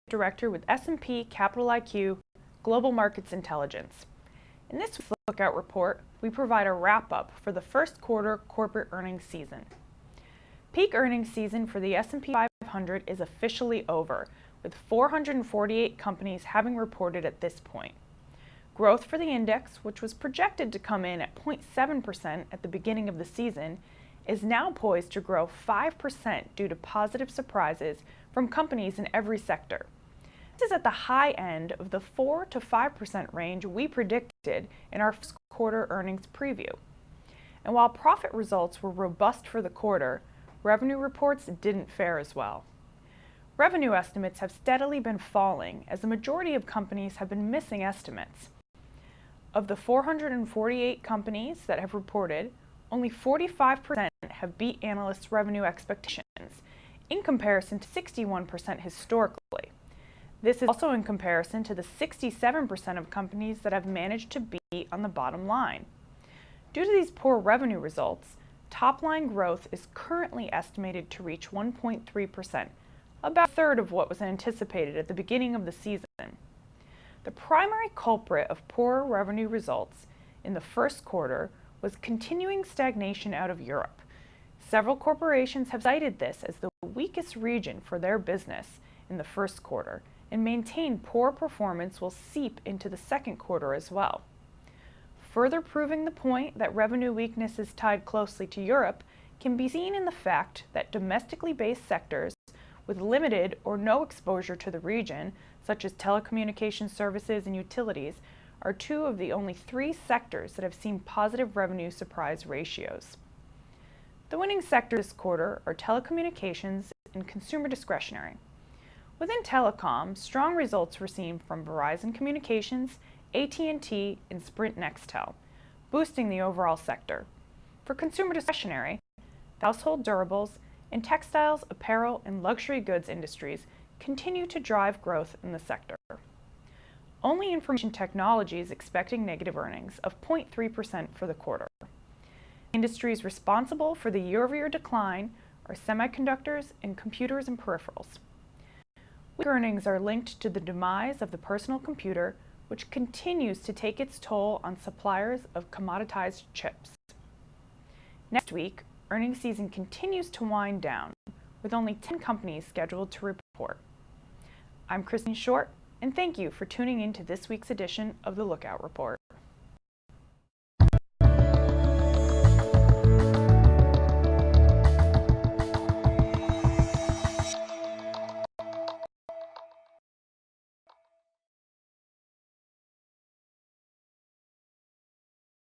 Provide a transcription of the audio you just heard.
Director with S&P Capital IQ Global Markets Intelligence. In this Lookout report, we provide a wrap-up for the first quarter corporate earnings season. Peak earnings season for the S&P 500 is officially over, with 448 companies having reported at this point. Growth for the index, which was projected to come in at 0.7% at the beginning of the season, is now poised to grow 5% due to positive surprises from companies in every sector. This is at the high end of the 4 to 5% range we predicted in our first quarter earnings preview. And while profit results were robust for the quarter, revenue reports didn't fare as well. Revenue estimates have steadily been falling as the majority of companies have been missing estimates. Of the 448 companies that have reported, only 45% have beat analysts' revenue expectations, in comparison to 61% historically. This is also in comparison to the 67% of companies that have managed to beat on the bottom line. Due to these poor revenue results, top-line growth is currently estimated to reach 1.3%, about a third of what was anticipated at the beginning of the season. The primary culprit of poor revenue results in the first quarter was continuing stagnation out of Europe. Several corporations have cited this as the weakest region for their business in the first quarter, and maintain poor performance will seep into the second quarter as well. Further proving the point that revenue weakness is tied closely to Europe can be seen in the fact that domestically based sectors with limited or no exposure to the region, such as telecommunications services and utilities, are two of the only 3 sectors that have seen positive revenue surprise ratios. The winning sectors this quarter are telecommunications and consumer discretionary. Within telecom, strong results were seen from Verizon Communications, AT&T, and Sprint Nextel, boosting the overall sector. For consumer discretionary, household durables and textiles, apparel, and luxury goods industries continue to drive growth in the sector. Only information technology is expecting negative earnings of 0.3% for the quarter. Industries responsible for the year-over-year decline are semiconductors and computers and peripherals. Weak earnings are linked to the demise of the personal computer, which continues to take its toll on suppliers of commoditized chips. Next week, earnings season continues to wind down, with only 10 companies scheduled to report. I'm Christine Short, and thank you for tuning in to this week's edition of the Lookout Report.